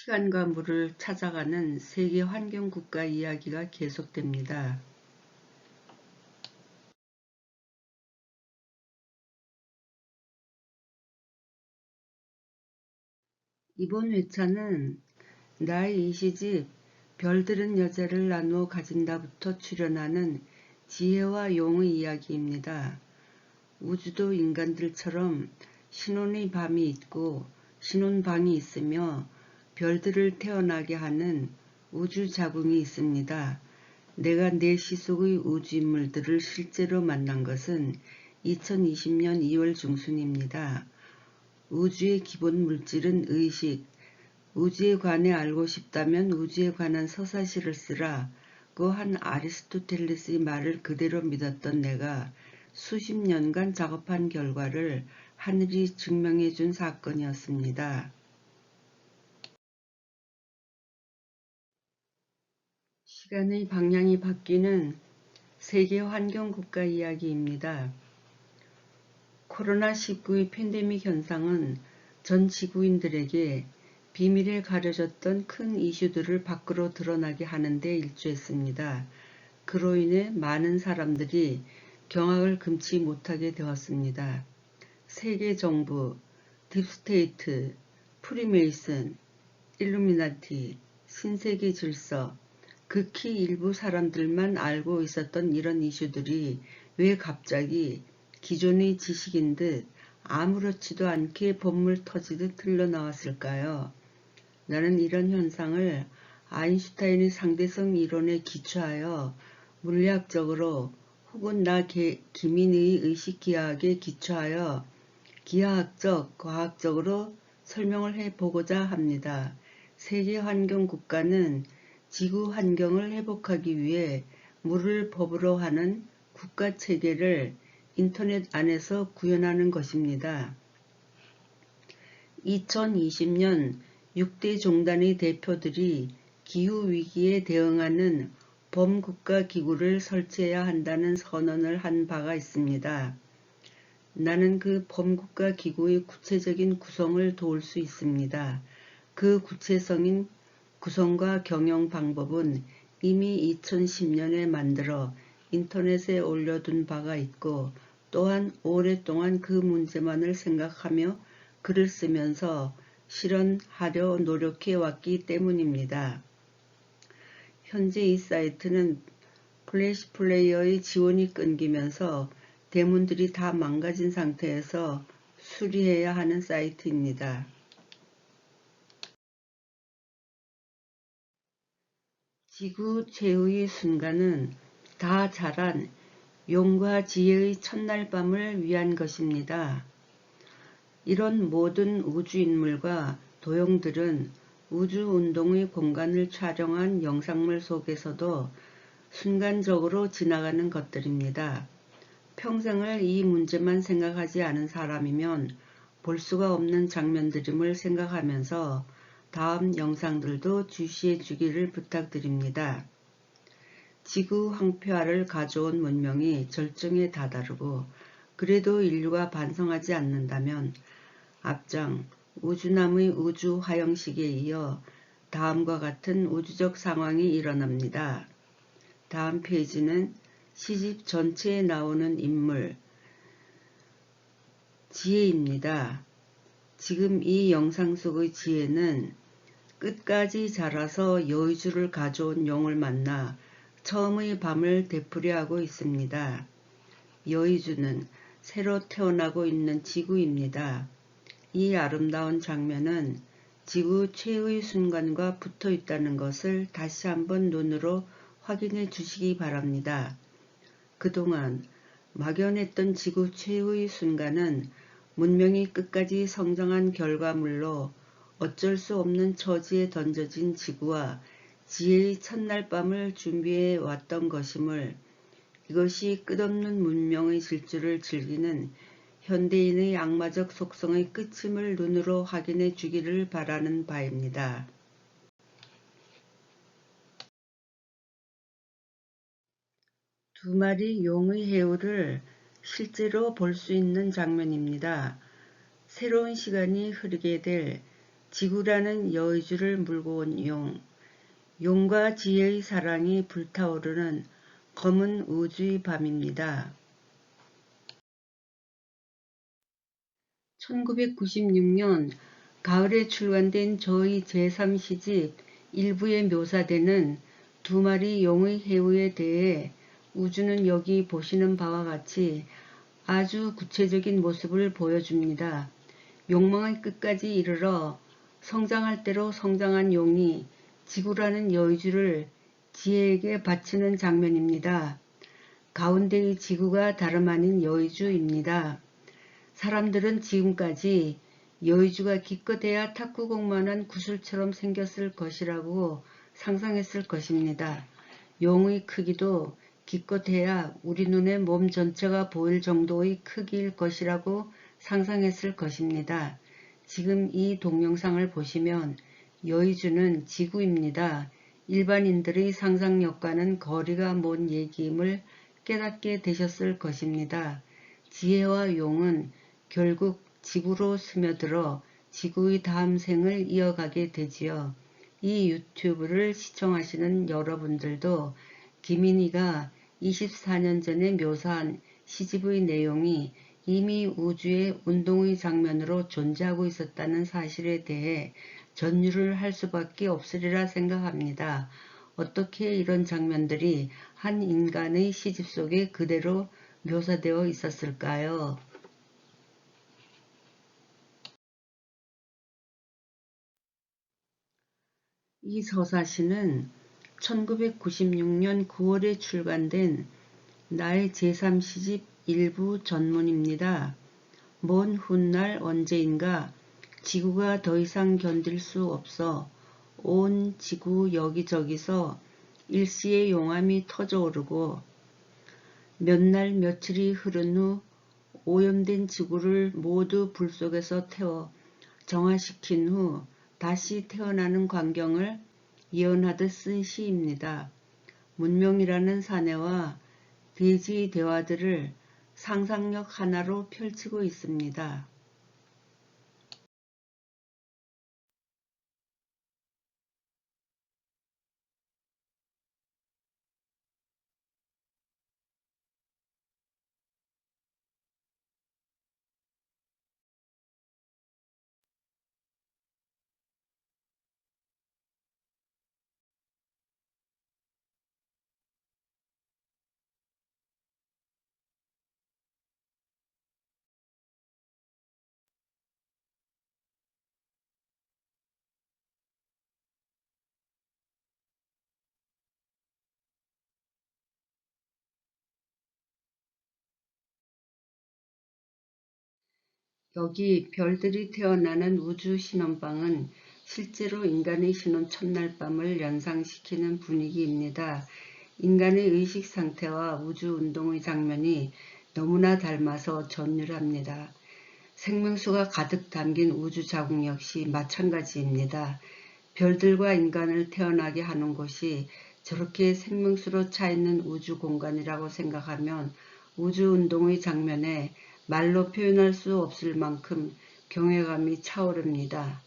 시간과 물을 찾아가는 세계 환경 국가 이야기가 계속됩니다. 이번 회차는 나의 이 시집 별들은 여자를 나누어 가진다부터 출현하는 지혜와 용의 이야기입니다. 우주도 인간들처럼 신혼의 밤이 있고 신혼방이 있으며 별들을 태어나게 하는 우주 자궁이 있습니다. 내가 내 시속의 우주인물들을 실제로 만난 것은 2020년 2월 중순입니다. 우주의 기본 물질은 의식, 우주에 관해 알고 싶다면 우주에 관한 서사시를 쓰라고 한 아리스토텔레스의 말을 그대로 믿었던 내가 수십 년간 작업한 결과를 하늘이 증명해 준 사건이었습니다. 시간의 방향이 바뀌는 세계 환경 국가 이야기입니다. 코로나19의 팬데믹 현상은 전 지구인들에게 비밀에 가려졌던 큰 이슈들을 밖으로 드러나게 하는 데 일조했습니다. 그로 인해 많은 사람들이 경악을 금치 못하게 되었습니다. 세계 정부, 딥스테이트, 프리메이슨, 일루미나티, 신세계 질서, 극히 일부 사람들만 알고 있었던 이런 이슈들이 왜 갑자기 기존의 지식인 듯 아무렇지도 않게 법물 터지듯 흘러나왔을까요? 나는 이런 현상을 아인슈타인의 상대성 이론에 기초하여 물리학적으로 혹은 기민의 의식기하학에 기초하여 기하학적, 과학적으로 설명을 해보고자 합니다. 세계환경국가는 지구 환경을 회복하기 위해 물을 법으로 하는 국가체계를 인터넷 안에서 구현하는 것입니다. 2020년 6대 종단의 대표들이 기후위기에 대응하는 범국가기구를 설치해야 한다는 선언을 한 바가 있습니다. 나는 그 범국가기구의 구체적인 구성을 도울 수 있습니다. 그 구체적인 구성과 경영 방법은 이미 2010년에 만들어 인터넷에 올려둔 바가 있고 또한 오랫동안 그 문제만을 생각하며 글을 쓰면서 실현하려 노력해 왔기 때문입니다. 현재 이 사이트는 플래시 플레이어의 지원이 끊기면서 대문들이 다 망가진 상태에서 수리해야 하는 사이트입니다. 지구 최후의 순간은 다 자란 용과 지혜의 첫날 밤을 위한 것입니다. 이런 모든 우주인물과 도형들은 우주운동의 공간을 촬영한 영상물 속에서도 순간적으로 지나가는 것들입니다. 평생을 이 문제만 생각하지 않은 사람이면 볼 수가 없는 장면들임을 생각하면서 다음 영상들도 주시해 주기를 부탁드립니다. 지구 황폐화를 가져온 문명이 절정에 다다르고 그래도 인류가 반성하지 않는다면 앞장 우주남의 우주 화형식에 이어 다음과 같은 우주적 상황이 일어납니다. 다음 페이지는 시집 전체에 나오는 인물, 지혜입니다. 지금 이 영상 속의 지혜는 끝까지 자라서 여의주를 가져온 용을 만나 처음의 밤을 되풀이하고 있습니다. 여의주는 새로 태어나고 있는 지구입니다. 이 아름다운 장면은 지구 최후의 순간과 붙어 있다는 것을 다시 한번 눈으로 확인해 주시기 바랍니다. 그동안 막연했던 지구 최후의 순간은 문명이 끝까지 성장한 결과물로 어쩔 수 없는 처지에 던져진 지구와 지혜의 첫날 밤을 준비해 왔던 것임을, 이것이 끝없는 문명의 질주를 즐기는 현대인의 악마적 속성의 끝임을 눈으로 확인해 주기를 바라는 바입니다. 두 마리 용의 해우를 실제로 볼 수 있는 장면입니다. 새로운 시간이 흐르게 될 지구라는 여의주를 물고 온 용, 용과 지혜의 사랑이 불타오르는 검은 우주의 밤입니다. 1996년 가을에 출간된 저의 제3시집 일부에 묘사되는 두 마리 용의 해우에 대해 우주는 여기 보시는 바와 같이 아주 구체적인 모습을 보여줍니다. 욕망의 끝까지 이르러 성장할 대로 성장한 용이 지구라는 여의주를 지혜에게 바치는 장면입니다. 가운데의 지구가 다름 아닌 여의주입니다. 사람들은 지금까지 여의주가 기껏해야 탁구공만한 구슬처럼 생겼을 것이라고 상상했을 것입니다. 용의 크기도 기껏해야 우리 눈에 몸 전체가 보일 정도의 크기일 것이라고 상상했을 것입니다. 지금 이 동영상을 보시면 여의주는 지구입니다. 일반인들의 상상력과는 거리가 먼 얘기임을 깨닫게 되셨을 것입니다. 지혜와 용은 결국 지구로 스며들어 지구의 다음 생을 이어가게 되지요. 이 유튜브를 시청하시는 여러분들도 김인희가 24년 전에 묘사한 시집의 내용이 이미 우주의 운동의 장면으로 존재하고 있었다는 사실에 대해 전율을 할 수밖에 없으리라 생각합니다. 어떻게 이런 장면들이 한 인간의 시집 속에 그대로 묘사되어 있었을까요? 이 서사시는 1996년 9월에 출간된 나의 제3시집 일부 전문입니다. 먼 훗날 언제인가 지구가 더 이상 견딜 수 없어 온 지구 여기저기서 일시의 용암이 터져오르고 몇 날 며칠이 흐른 후 오염된 지구를 모두 불 속에서 태워 정화시킨 후 다시 태어나는 광경을 예언하듯 쓴 시입니다. 문명이라는 사내와 대지의 대화들을 상상력 하나로 펼치고 있습니다. 여기 별들이 태어나는 우주 신혼방은 실제로 인간의 신혼 첫날 밤을 연상시키는 분위기입니다. 인간의 의식 상태와 우주 운동의 장면이 너무나 닮아서 전율합니다. 생명수가 가득 담긴 우주 자국 역시 마찬가지입니다. 별들과 인간을 태어나게 하는 곳이 저렇게 생명수로 차있는 우주 공간이라고 생각하면 우주 운동의 장면에 말로 표현할 수 없을 만큼 경외감이 차오릅니다.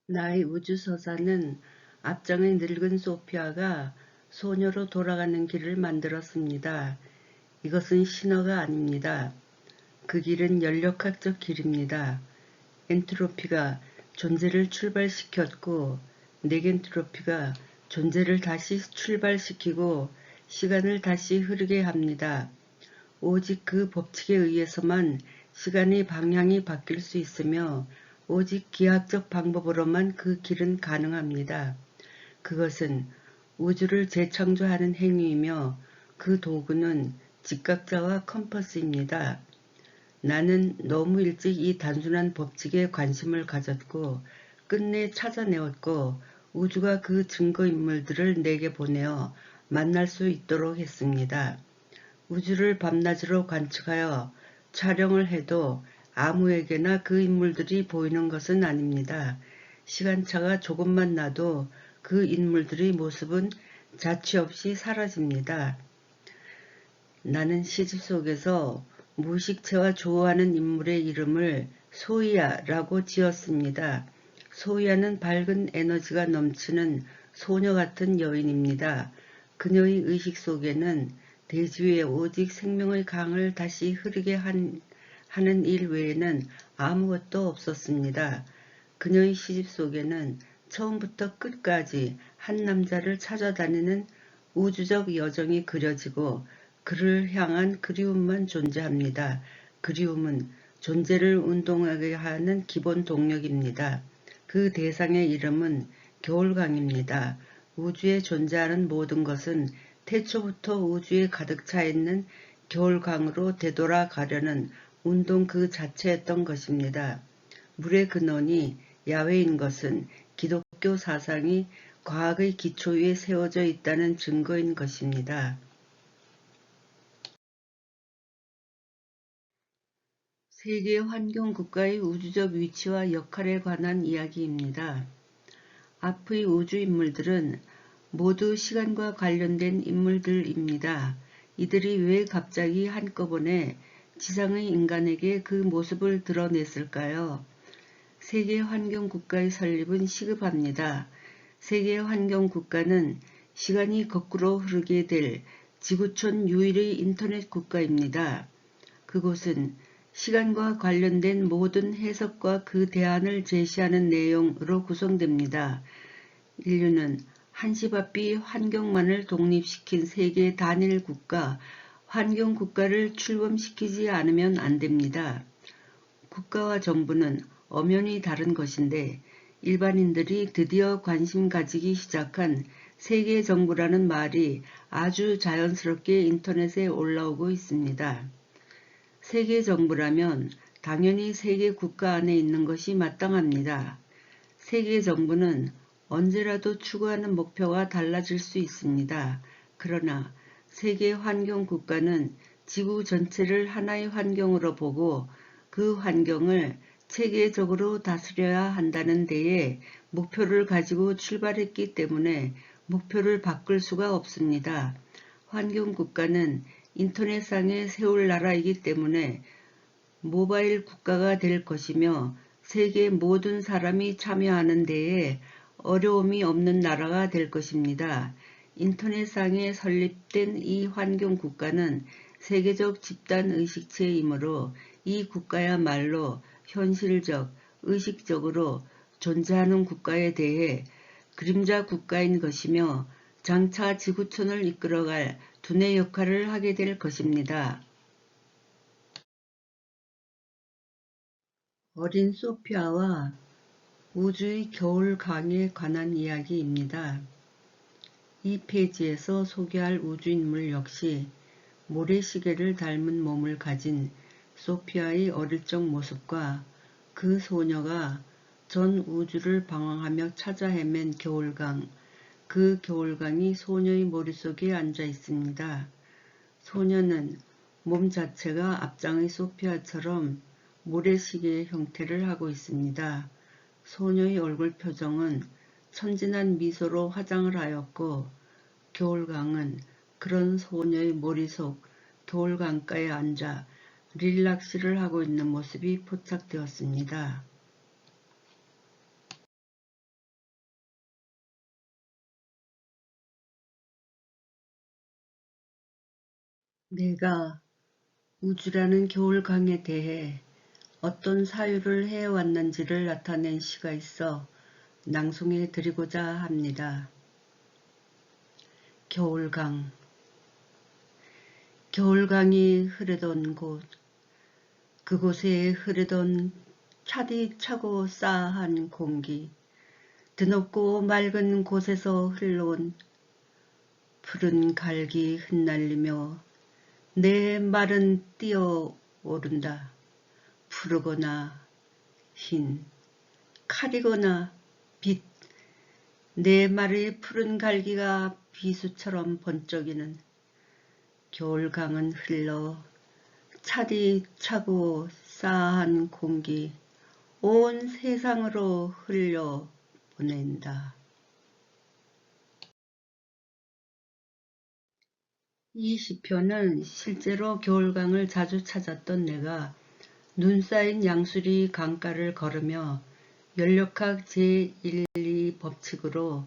나의 우주서사는 앞장의 늙은 소피아가 소녀로 돌아가는 길을 만들었습니다. 이것은 신화가 아닙니다. 그 길은 연력학적 길입니다. 엔트로피가 존재를 출발시켰고 네겐트로피가 존재를 다시 출발시키고 시간을 다시 흐르게 합니다. 오직 그 법칙에 의해서만 시간의 방향이 바뀔 수 있으며 오직 기하학적 방법으로만 그 길은 가능합니다. 그것은 우주를 재창조하는 행위이며 그 도구는 직각자와 컴퍼스입니다. 나는 너무 일찍 이 단순한 법칙에 관심을 가졌고 끝내 찾아내었고 우주가 그 증거인물들을 내게 보내어 만날 수 있도록 했습니다. 우주를 밤낮으로 관측하여 촬영을 해도 아무에게나 그 인물들이 보이는 것은 아닙니다. 시간차가 조금만 나도 그 인물들의 모습은 자취 없이 사라집니다. 나는 시집 속에서 무식체와 조화하는 인물의 이름을 소이아라고 지었습니다. 소이아는 밝은 에너지가 넘치는 소녀 같은 여인입니다. 그녀의 의식 속에는 대지 위에 오직 생명의 강을 다시 흐르게 하는 일 외에는 아무것도 없었습니다. 그녀의 시집 속에는 처음부터 끝까지 한 남자를 찾아다니는 우주적 여정이 그려지고 그를 향한 그리움만 존재합니다. 그리움은 존재를 운동하게 하는 기본 동력입니다. 그 대상의 이름은 겨울강입니다. 우주에 존재하는 모든 것은 태초부터 우주에 가득 차 있는 겨울강으로 되돌아가려는 운동 그 자체였던 것입니다. 물의 근원이 야훼인 것은 기독교 사상이 과학의 기초 위에 세워져 있다는 증거인 것입니다. 세계 환경 국가의 우주적 위치와 역할에 관한 이야기입니다. 앞의 우주 인물들은 모두 시간과 관련된 인물들입니다. 이들이 왜 갑자기 한꺼번에 지상의 인간에게 그 모습을 드러냈을까요? 세계환경국가의 설립은 시급합니다. 세계환경국가는 시간이 거꾸로 흐르게 될 지구촌 유일의 인터넷 국가입니다. 그곳은 시간과 관련된 모든 해석과 그 대안을 제시하는 내용으로 구성됩니다. 인류는 한시바삐 환경만을 독립시킨 세계 단일 국가, 환경국가를 출범시키지 않으면 안 됩니다. 국가와 정부는 엄연히 다른 것인데 일반인들이 드디어 관심 가지기 시작한 세계정부라는 말이 아주 자연스럽게 인터넷에 올라오고 있습니다. 세계정부라면 당연히 세계국가 안에 있는 것이 마땅합니다. 세계정부는 언제라도 추구하는 목표가 달라질 수 있습니다. 그러나 세계환경국가는 지구 전체를 하나의 환경으로 보고 그 환경을 체계적으로 다스려야 한다는 데에 목표를 가지고 출발했기 때문에 목표를 바꿀 수가 없습니다. 환경국가는 인터넷상에 세울 나라이기 때문에 모바일 국가가 될 것이며 세계 모든 사람이 참여하는 데에 어려움이 없는 나라가 될 것입니다. 인터넷상에 설립된 이 환경국가는 세계적 집단의식체이므로 이 국가야말로 현실적, 의식적으로 존재하는 국가에 대해 그림자 국가인 것이며 장차 지구촌을 이끌어갈 두뇌 역할을 하게 될 것입니다. 어린 소피아와 우주의 겨울강에 관한 이야기입니다. 이 페이지에서 소개할 우주인물 역시 모래시계를 닮은 몸을 가진 소피아의 어릴 적 모습과 그 소녀가 전 우주를 방황하며 찾아 헤맨 겨울강, 그 겨울강이 소녀의 머릿속에 앉아 있습니다. 소녀는 몸 자체가 앞장의 소피아처럼 모래시계의 형태를 하고 있습니다. 소녀의 얼굴 표정은 천진한 미소로 화장을 하였고 겨울강은 그런 소녀의 머릿속 겨울강가에 앉아 릴락시를 하고 있는 모습이 포착되었습니다. 내가 우주라는 겨울강에 대해 어떤 사유를 해왔는지를 나타낸 시가 있어 낭송해 드리고자 합니다. 겨울강. 겨울강이 흐르던 곳, 그곳에 흐르던 차디차고 싸한 공기, 드높고 맑은 곳에서 흘러온 푸른 갈기 흩날리며 내 말은 뛰어오른다. 푸르거나 흰, 칼이거나 빛, 내 말의 푸른 갈기가 비수처럼 번쩍이는 겨울강은 흘러 차디차고 싸한 공기 온 세상으로 흘려 보낸다. 이 시편은 실제로 겨울강을 자주 찾았던 내가 눈 쌓인 양수리 강가를 걸으며 연력학 제1, 2 법칙으로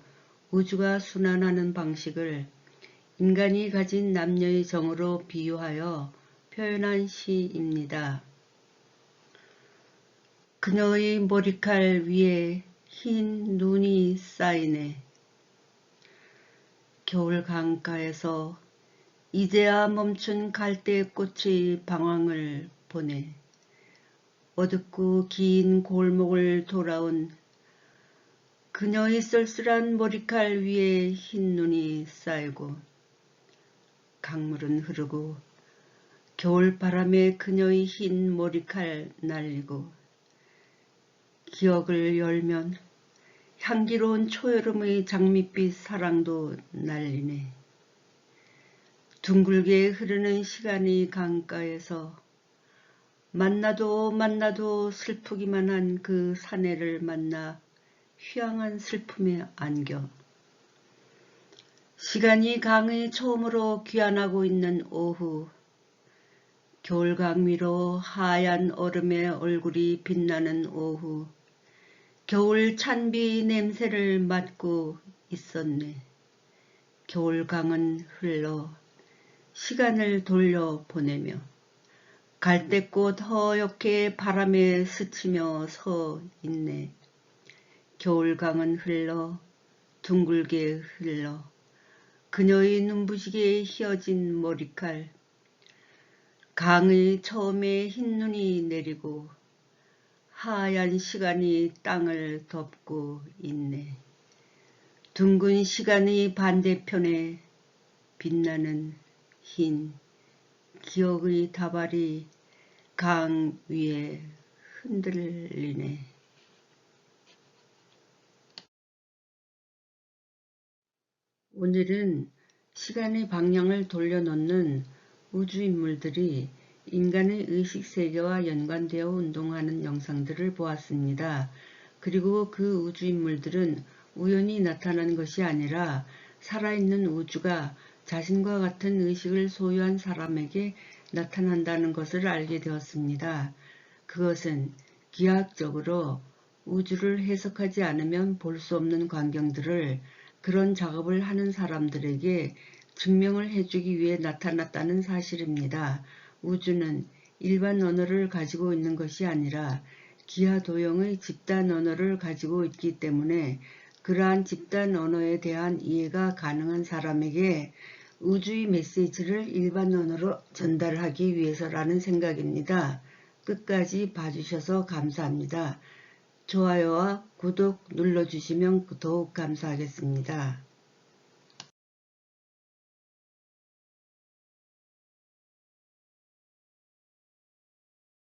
우주가 순환하는 방식을 인간이 가진 남녀의 정으로 비유하여 표현한 시입니다. 그녀의 머리칼 위에 흰 눈이 쌓이네. 겨울 강가에서 이제야 멈춘 갈대꽃의 방황을 보내. 어둡고 긴 골목을 돌아온 그녀의 쓸쓸한 머리칼 위에 흰 눈이 쌓이고 강물은 흐르고 겨울바람에 그녀의 흰 머리칼 날리고 기억을 열면 향기로운 초여름의 장밋빛 사랑도 날리네. 둥글게 흐르는 시간이 강가에서 만나도 슬프기만 한 그 사내를 만나 휴양한 슬픔에 안겨. 시간이 강의 처음으로 귀환하고 있는 오후, 겨울강 위로 하얀 얼음의 얼굴이 빛나는 오후, 겨울 찬비 냄새를 맡고 있었네. 겨울강은 흘러 시간을 돌려보내며 갈대꽃 허옇게 바람에 스치며 서 있네. 겨울강은 흘러 둥글게 흘러 그녀의 눈부시게 휘어진 머리칼, 강의 처음에 흰눈이 내리고 하얀 시간이 땅을 덮고 있네. 둥근 시간의 반대편에 빛나는 흰 기억의 다발이 강 위에 흔들리네. 오늘은 시간의 방향을 돌려놓는 우주인물들이 인간의 의식세계와 연관되어 운동하는 영상들을 보았습니다. 그리고 그 우주인물들은 우연히 나타난 것이 아니라 살아있는 우주가 자신과 같은 의식을 소유한 사람에게 나타난다는 것을 알게 되었습니다. 그것은 기하학적으로 우주를 해석하지 않으면 볼 수 없는 광경들을 그런 작업을 하는 사람들에게 증명을 해주기 위해 나타났다는 사실입니다. 우주는 일반 언어를 가지고 있는 것이 아니라 기하도형의 집단 언어를 가지고 있기 때문에 그러한 집단 언어에 대한 이해가 가능한 사람에게 우주의 메시지를 일반 언어로 전달하기 위해서라는 생각입니다. 끝까지 봐주셔서 감사합니다. 좋아요와 구독 눌러주시면 더욱 감사하겠습니다.